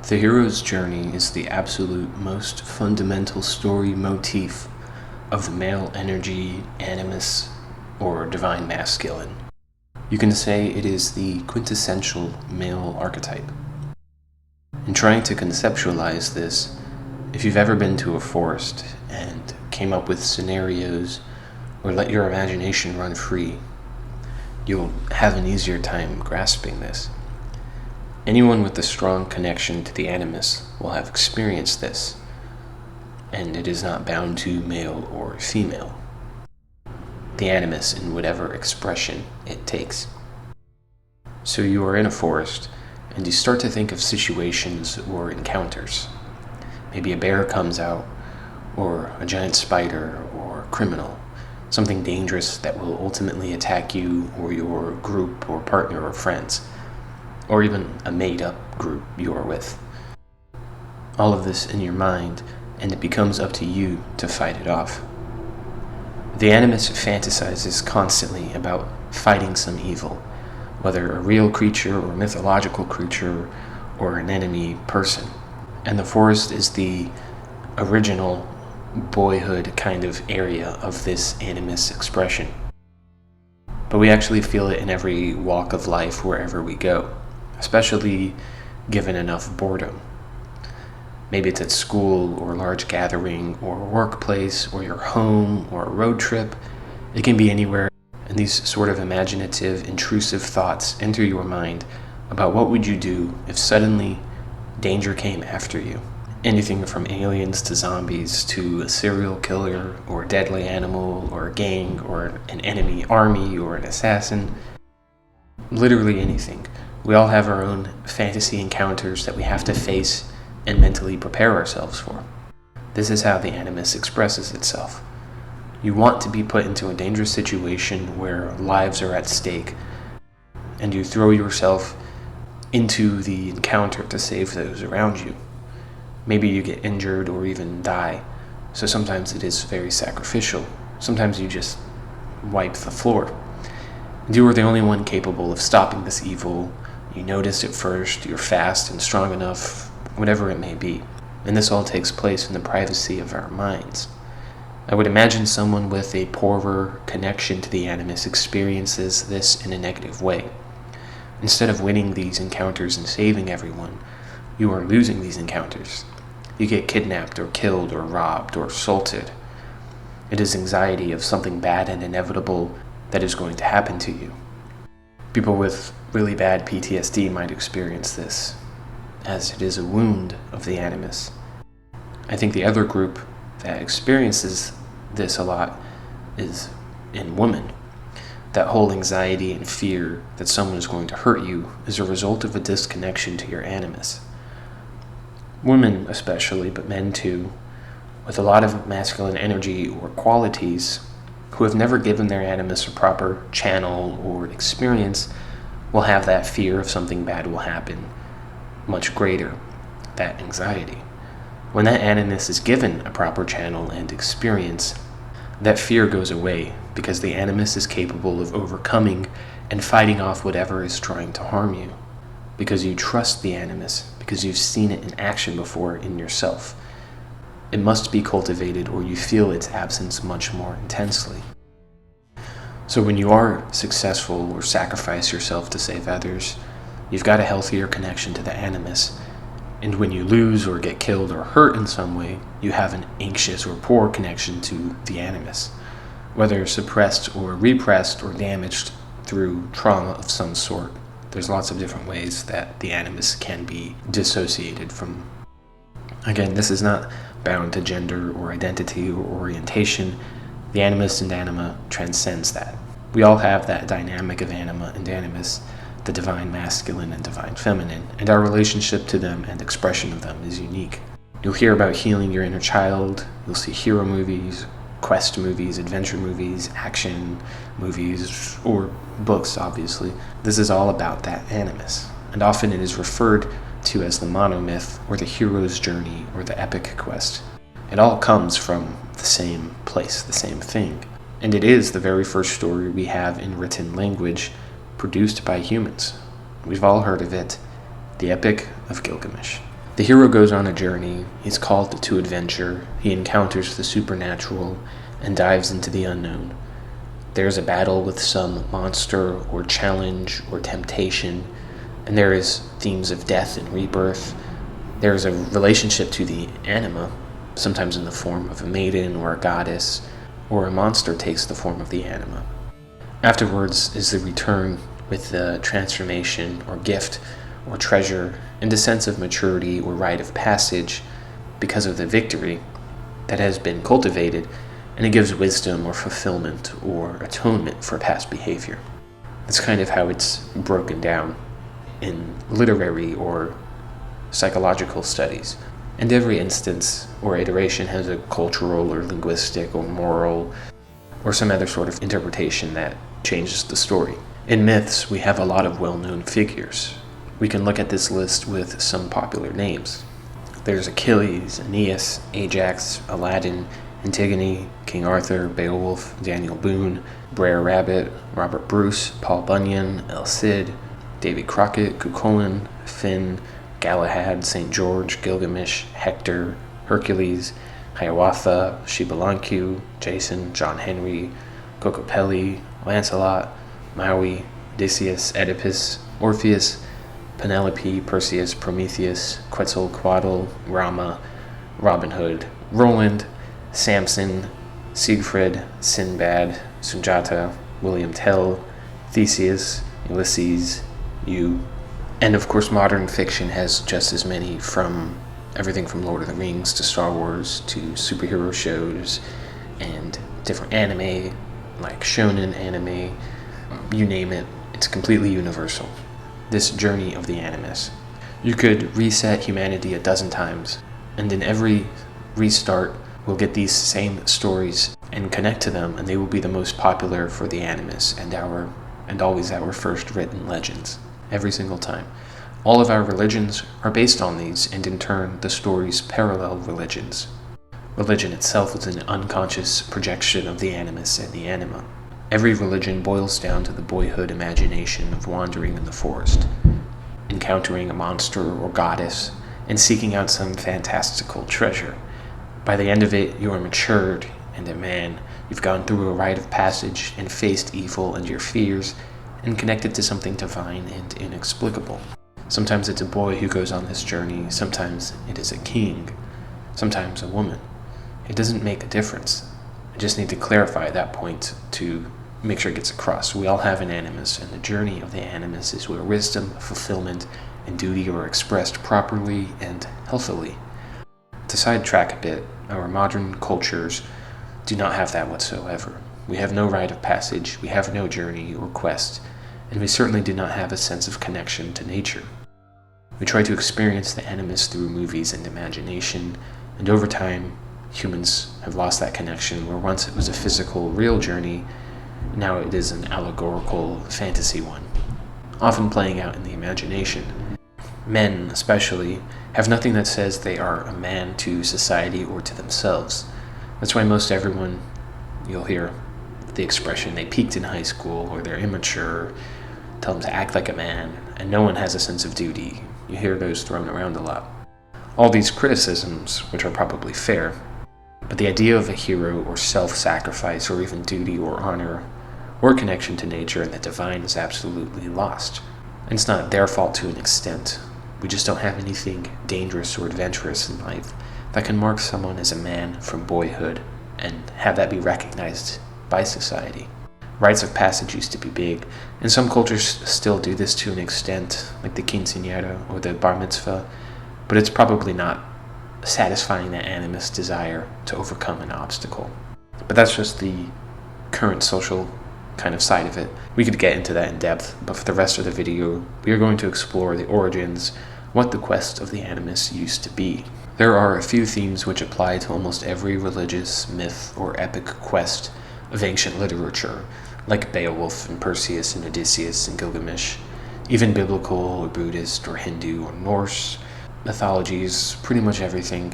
The hero's journey is the absolute most fundamental story motif of the male energy, animus, or divine masculine. You can say it is the quintessential male archetype. In trying to conceptualize this, if you've ever been to a forest and came up with scenarios or let your imagination run free, you'll have an easier time grasping this. Anyone with a strong connection to the animus will have experienced this, and it is not bound to male or female. The animus in whatever expression it takes. So you are in a forest, and you start to think of situations or encounters. Maybe a bear comes out, or a giant spider, or a criminal, something dangerous that will ultimately attack you or your group or partner or friends, or even a made-up group you are with. All of this in your mind, and it becomes up to you to fight it off. The animus fantasizes constantly about fighting some evil, whether a real creature or mythological creature or an enemy person. And the forest is the original boyhood kind of area of this animus expression. But we actually feel it in every walk of life wherever we go, especially given enough boredom. Maybe it's at school or a large gathering or a workplace or your home or a road trip. It can be anywhere. And these sort of imaginative, intrusive thoughts enter your mind about what would you do if suddenly danger came after you. Anything from aliens to zombies to a serial killer or a deadly animal or a gang or an enemy army or an assassin. Literally anything. We all have our own fantasy encounters that we have to face and mentally prepare ourselves for. This is how the animus expresses itself. You want to be put into a dangerous situation where lives are at stake, and you throw yourself into the encounter to save those around you. Maybe you get injured or even die, so sometimes it is very sacrificial. Sometimes you just wipe the floor. And you are the only one capable of stopping this evil. You notice it first, you're fast and strong enough, whatever it may be. And this all takes place in the privacy of our minds. I would imagine someone with a poorer connection to the animus experiences this in a negative way. Instead of winning these encounters and saving everyone, you are losing these encounters. You get kidnapped or killed or robbed or assaulted. It is anxiety of something bad and inevitable that is going to happen to you. People with really bad PTSD might experience this, as it is a wound of the animus. I think the other group that experiences this a lot is in women. That whole anxiety and fear that someone is going to hurt you is a result of a disconnection to your animus. Women especially, but men too, with a lot of masculine energy or qualities, who have never given their animus a proper channel or experience, will have that fear of something bad will happen much greater, that anxiety. When that animus is given a proper channel and experience, that fear goes away because the animus is capable of overcoming and fighting off whatever is trying to harm you. Because you trust the animus, because you've seen it in action before in yourself. It must be cultivated or you feel its absence much more intensely. So when you are successful or sacrifice yourself to save others, you've got a healthier connection to the animus. And when you lose or get killed or hurt in some way, you have an anxious or poor connection to the animus, whether suppressed or repressed or damaged through trauma of some sort. There's lots of different ways that the animus can be dissociated from. Again, this is not bound to gender or identity or orientation. The animus and anima transcends that. We all have that dynamic of anima and animus, the divine masculine and divine feminine, and our relationship to them and expression of them is unique. You'll hear about healing your inner child, you'll see hero movies, quest movies, adventure movies, action movies, or books, obviously. This is all about that animus, and often it is referred to as the monomyth, or the hero's journey, or the epic quest. It all comes from the same place, the same thing. And it is the very first story we have in written language produced by humans. We've all heard of it, the Epic of Gilgamesh. The hero goes on a journey, he's called to adventure, he encounters the supernatural, and dives into the unknown. There's a battle with some monster or challenge or temptation, and there is themes of death and rebirth. There is a relationship to the anima, sometimes in the form of a maiden or a goddess, or a monster takes the form of the anima. Afterwards is the return with the transformation or gift or treasure and a sense of maturity or rite of passage because of the victory that has been cultivated, and it gives wisdom or fulfillment or atonement for past behavior. That's kind of how it's broken down in literary or psychological studies. And every instance or iteration has a cultural or linguistic or moral or some other sort of interpretation that changes the story. In myths, we have a lot of well-known figures. We can look at this list with some popular names. There's Achilles, Aeneas, Ajax, Aladdin, Antigone, King Arthur, Beowulf, Daniel Boone, Brer Rabbit, Robert Bruce, Paul Bunyan, El Cid, Davy Crockett, Cuchulainn, Finn, Galahad, St. George, Gilgamesh, Hector, Hercules, Hiawatha, Shibalanku, Jason, John Henry, Cocopelli, Lancelot, Maui, Odysseus, Oedipus, Orpheus, Penelope, Perseus, Prometheus, Quetzalcoatl, Rama, Robin Hood, Roland, Samson, Siegfried, Sinbad, Sunjata, William Tell, Theseus, Ulysses, you. And of course, modern fiction has just as many, from everything from Lord of the Rings to Star Wars to superhero shows and different anime, like shonen anime, you name it, it's completely universal. This journey of the Animus. You could reset humanity 12 times, and in every restart, we'll get these same stories and connect to them, and they will be the most popular for the Animus and always our first written legends. Every single time. All of our religions are based on these, and in turn, the stories parallel religions. Religion itself is an unconscious projection of the Animus and the anima. Every religion boils down to the boyhood imagination of wandering in the forest, encountering a monster or goddess, and seeking out some fantastical treasure. By the end of it, you are matured and a man. You've gone through a rite of passage and faced evil and your fears, and connected to something divine and inexplicable. Sometimes it's a boy who goes on this journey, sometimes it is a king, sometimes a woman. It doesn't make a difference. I just need to clarify that point to make sure it gets across. We all have an animus, and the journey of the animus is where wisdom, fulfillment, and duty are expressed properly and healthily. To sidetrack a bit, our modern cultures do not have that whatsoever. We have no rite of passage, we have no journey or quest, and we certainly do not have a sense of connection to nature. We try to experience the animus through movies and imagination, and over time, humans have lost that connection where once it was a physical, real journey, now it is an allegorical fantasy one, often playing out in the imagination. Men, especially, have nothing that says they are a man to society or to themselves. That's why most everyone, you'll hear the expression, they peaked in high school, or they're immature, tell them to act like a man, and no one has a sense of duty. You hear those thrown around a lot. All these criticisms, which are probably fair, but the idea of a hero or self-sacrifice or even duty or honor or connection to nature and the divine is absolutely lost. And it's not their fault to an extent. We just don't have anything dangerous or adventurous in life that can mark someone as a man from boyhood and have that be recognized by society. Rites of passage used to be big, and some cultures still do this to an extent, like the quinceañera or the bar mitzvah, but it's probably not satisfying that animus desire to overcome an obstacle. But that's just the current social kind of side of it. We could get into that in depth, but for the rest of the video, we are going to explore the origins, what the quest of the animus used to be. There are a few themes which apply to almost every religious, myth, or epic quest of ancient literature, like Beowulf and Perseus and Odysseus and Gilgamesh, even biblical or Buddhist or Hindu or Norse mythologies, pretty much everything.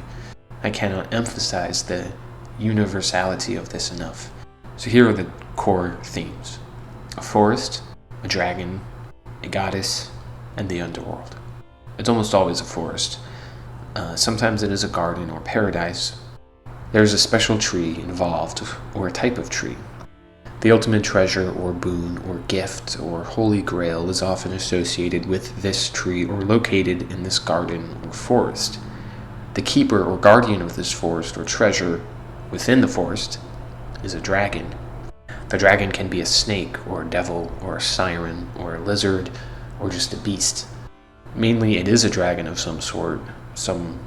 I cannot emphasize the universality of this enough. So here are the core themes: a forest, a dragon, a goddess, and the underworld. It's almost always a forest. Sometimes it is a garden or paradise. There is a special tree involved, or a type of tree. The ultimate treasure or boon or gift or holy grail is often associated with this tree or located in this garden or forest. The keeper or guardian of this forest or treasure within the forest is a dragon. The dragon can be a snake or a devil or a siren or a lizard or just a beast. Mainly it is a dragon of some sort, some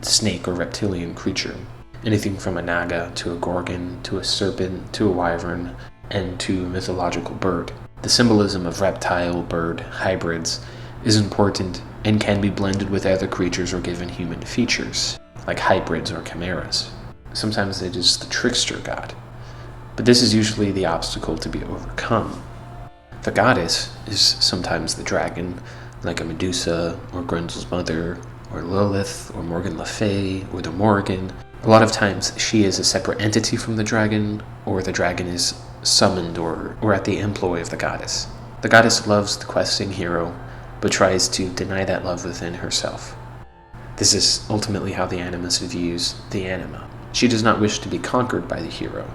snake or reptilian creature. Anything from a naga to a gorgon to a serpent to a wyvern and to a mythological bird. The symbolism of reptile-bird hybrids is important and can be blended with other creatures or given human features, like hybrids or chimeras. Sometimes it is the trickster god, but this is usually the obstacle to be overcome. The goddess is sometimes the dragon, like a Medusa or Grendel's mother, or Lilith or Morgan Le Fay or the Morrigan. A lot of times she is a separate entity from the dragon, or the dragon is summoned or at the employ of the goddess. The goddess loves the questing hero, but tries to deny that love within herself. This is ultimately how the Animus views the anima. She does not wish to be conquered by the hero.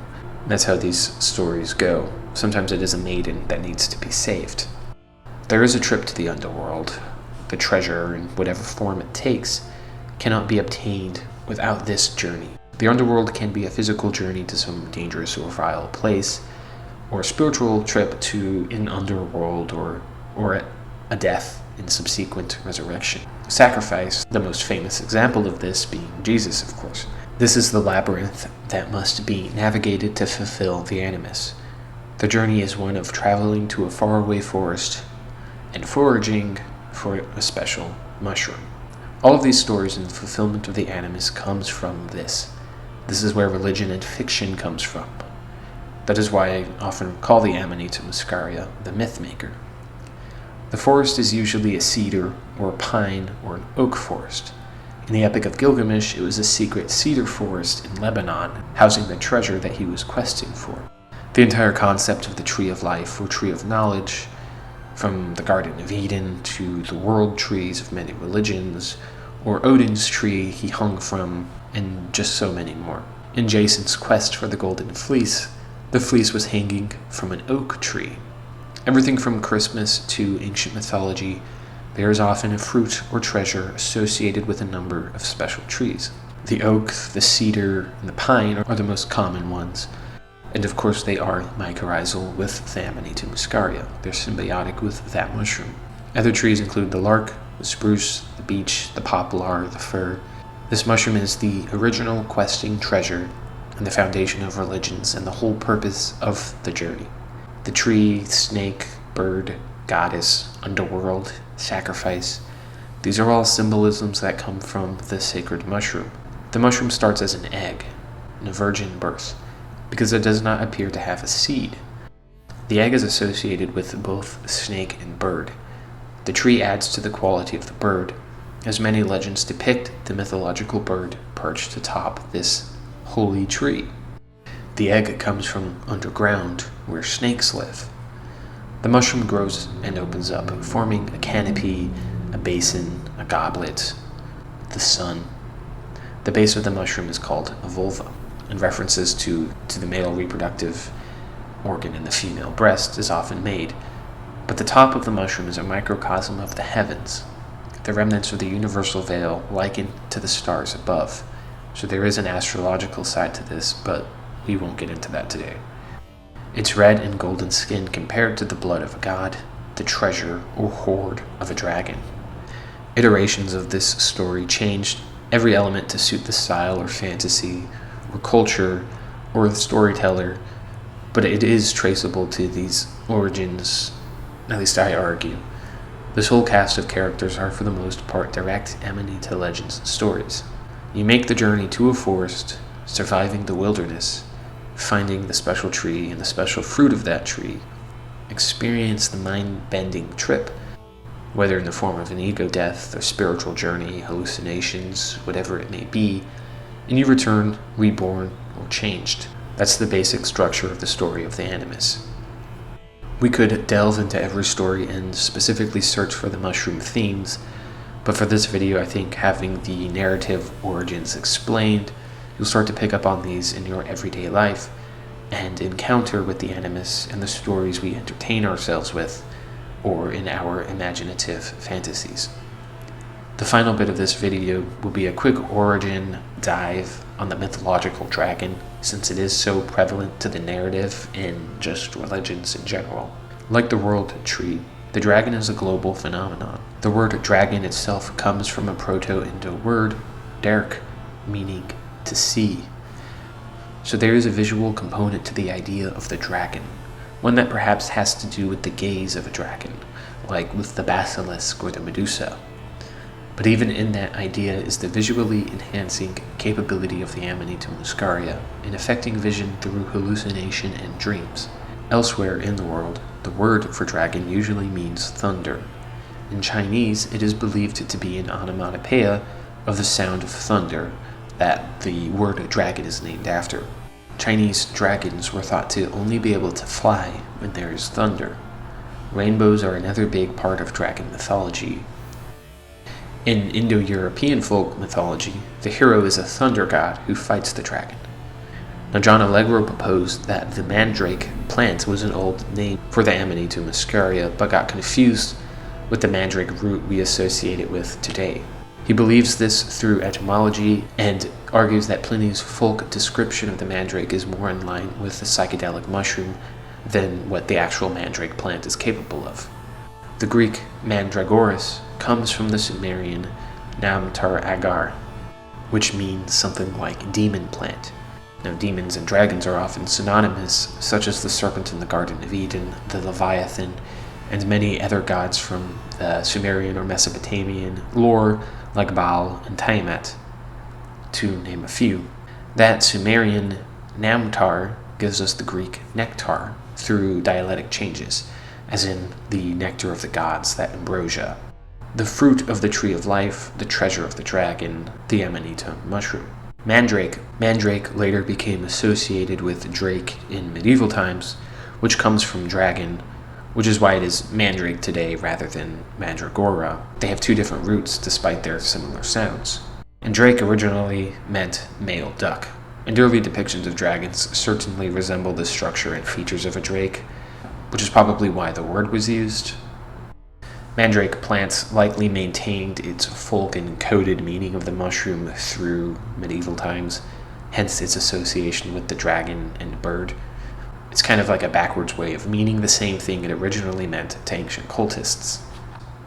That's how these stories go. Sometimes it is a maiden that needs to be saved. There is a trip to the underworld. The treasure, in whatever form it takes, cannot be obtained without this journey. The underworld can be a physical journey to some dangerous or vile place, or a spiritual trip to an underworld or a death in subsequent resurrection. Sacrifice, the most famous example of this being Jesus, of course. This is the labyrinth that must be navigated to fulfill the Animus. The journey is one of traveling to a faraway forest and foraging for a special mushroom. All of these stories in the fulfillment of the Animus comes from this. This is where religion and fiction comes from. That is why I often call the Amanita Muscaria the myth maker. The forest is usually a cedar or a pine or an oak forest. In the Epic of Gilgamesh, it was a secret cedar forest in Lebanon, housing the treasure that he was questing for. The entire concept of the Tree of Life or Tree of Knowledge, from the Garden of Eden to the world trees of many religions, or Odin's tree he hung from, and just so many more. In Jason's quest for the Golden Fleece, the fleece was hanging from an oak tree. Everything from Christmas to ancient mythology, there is often a fruit or treasure associated with a number of special trees. The oak, the cedar, and the pine are the most common ones. And of course they are mycorrhizal with the Amanita muscaria. They're symbiotic with that mushroom. Other trees include the lark, the spruce, the beech, the poplar, the fir. This mushroom is the original questing treasure and the foundation of religions and the whole purpose of the journey. The tree, snake, bird, goddess, underworld, sacrifice, these are all symbolisms that come from the sacred mushroom. The mushroom starts as an egg, in a virgin birth, because it does not appear to have a seed. The egg is associated with both snake and bird. The tree adds to the quality of the bird, as many legends depict the mythological bird perched atop this holy tree. The egg comes from underground, where snakes live. The mushroom grows and opens up, forming a canopy, a basin, a goblet, the sun. The base of the mushroom is called a vulva, and references to the male reproductive organ in the female breast is often made. But the top of the mushroom is a microcosm of the heavens, the remnants of the universal veil likened to the stars above. So there is an astrological side to this, but we won't get into that today. Its red and golden skin compared to the blood of a god, the treasure or hoard of a dragon. Iterations of this story changed every element to suit the style or fantasy or culture or the storyteller, but it is traceable to these origins, at least I argue. This whole cast of characters are for the most part direct Amanita legends and stories. You make the journey to a forest, surviving the wilderness, finding the special tree and the special fruit of that tree, experience the mind-bending trip, whether in the form of an ego death, or spiritual journey, hallucinations, whatever it may be, and you return reborn or changed. That's the basic structure of the story of the Animus. We could delve into every story and specifically search for the mushroom themes, But for this video, I think having the narrative origins explained, you'll start to pick up on these in your everyday life and encounter with the Animus and the stories we entertain ourselves with, or in our imaginative fantasies. The final bit of this video will be a quick origin dive on the mythological dragon, since it is so prevalent to the narrative in just religions in general. Like the world tree, the dragon is a global phenomenon. The word dragon itself comes from a Proto-Indo word, derk, meaning to see. So there is a visual component to the idea of the dragon, one that perhaps has to do with the gaze of a dragon, like with the basilisk or the Medusa. But even in that idea is the visually enhancing capability of the Amanita muscaria in affecting vision through hallucination and dreams. Elsewhere in the world, the word for dragon usually means thunder. In Chinese, it is believed to be an onomatopoeia of the sound of thunder that the word dragon is named after. Chinese dragons were thought to only be able to fly when there is thunder. Rainbows are another big part of dragon mythology. In Indo-European folk mythology, the hero is a thunder god who fights the dragon. Now, John Allegro proposed that the mandrake plant was an old name for the Amanita muscaria, but got confused with the mandrake root we associate it with today. He believes this through etymology and argues that Pliny's folk description of the mandrake is more in line with the psychedelic mushroom than what the actual mandrake plant is capable of. The Greek mandragoras comes from the Sumerian namtar agar, which means something like demon plant. Now, demons and dragons are often synonymous, such as the serpent in the Garden of Eden, the Leviathan, and many other gods from the Sumerian or Mesopotamian lore, like Baal and Tiamat, to name a few. That Sumerian namtar gives us the Greek nectar through dialectic changes, as in the nectar of the gods, that ambrosia. The fruit of the tree of life, the treasure of the dragon, the Amanita mushroom. Mandrake later became associated with drake in medieval times, which comes from dragon, which is why it is mandrake today rather than mandragora. They have two different roots despite their similar sounds. And drake originally meant male duck, and early depictions of dragons certainly resemble the structure and features of a drake, which is probably why the word was used. Mandrake plants likely maintained its folk encoded meaning of the mushroom through medieval times, hence its association with the dragon and bird. It's kind of like a backwards way of meaning the same thing it originally meant to ancient cultists.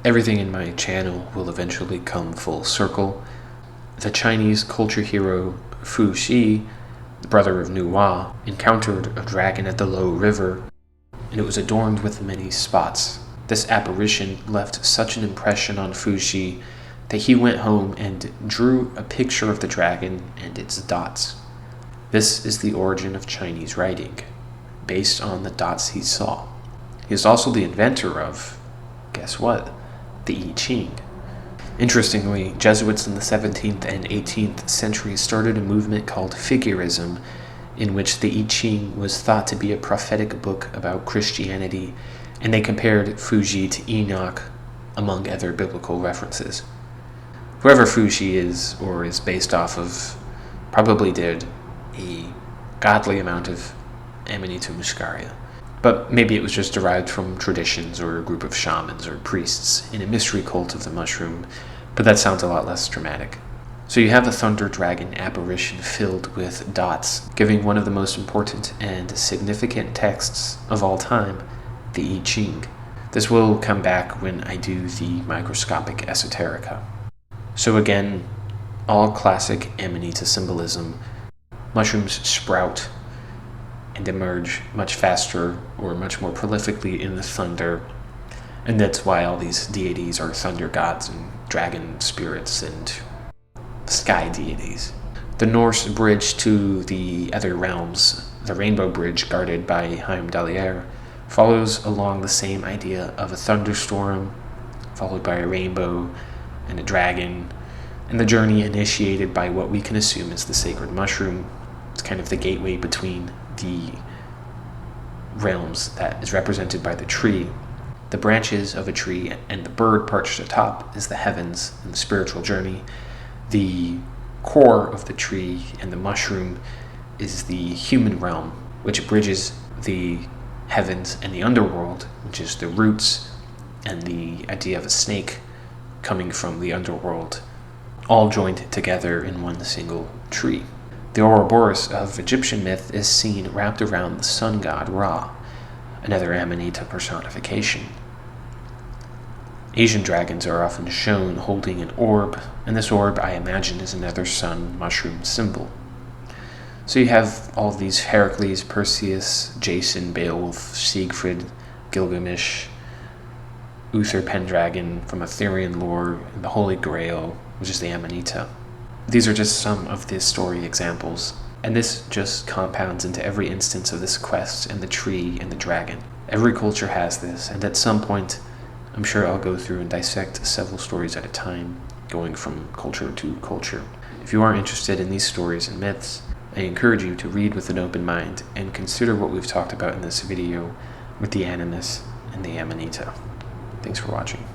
Everything in my channel will eventually come full circle. The Chinese culture hero Fu Xi, the brother of Nuwa, encountered a dragon at the Low River, and it was adorned with many spots. This apparition left such an impression on Fu Xi that he went home and drew a picture of the dragon and its dots. This is the origin of Chinese writing, based on the dots he saw. He is also the inventor of, guess what, the I Ching. Interestingly, Jesuits in the 17th and 18th centuries started a movement called Figurism, in which the I Ching was thought to be a prophetic book about Christianity, and they compared Fu Xi to Enoch, among other biblical references. Whoever Fu Xi is, or is based off of, probably did a godly amount of Amanita muscaria. But maybe it was just derived from traditions or a group of shamans or priests in a mystery cult of the mushroom, but that sounds a lot less dramatic. So you have a thunder dragon apparition filled with dots, giving one of the most important and significant texts of all time, the I Ching. This will come back when I do the microscopic esoterica. So again, all classic Amanita symbolism. Mushrooms sprout and emerge much faster or much more prolifically in the thunder, and that's why all these deities are thunder gods and dragon spirits and sky deities. The Norse bridge to the other realms, the Rainbow Bridge guarded by Heimdallr, follows along the same idea of a thunderstorm, followed by a rainbow and a dragon, and the journey initiated by what we can assume is the sacred mushroom. It's kind of the gateway between the realms that is represented by the tree. The branches of a tree and the bird perched atop is the heavens and the spiritual journey. The core of the tree and the mushroom is the human realm, which bridges the heavens and the underworld, which is the roots and the idea of a snake coming from the underworld, all joined together in one single tree. The Ouroboros of Egyptian myth is seen wrapped around the sun god Ra, another Amanita personification. Asian dragons are often shown holding an orb, and this orb, I imagine, is another sun mushroom symbol. So you have all of these: Heracles, Perseus, Jason, Beowulf, Siegfried, Gilgamesh, Uther Pendragon from Arthurian lore, and the Holy Grail, which is the Amanita. These are just some of the story examples, and this just compounds into every instance of this quest and the tree and the dragon. Every culture has this, and at some point, I'm sure I'll go through and dissect several stories at a time, going from culture to culture. If you are interested in these stories and myths, I encourage you to read with an open mind and consider what we've talked about in this video with the Animus and the Amanita. Thanks for watching.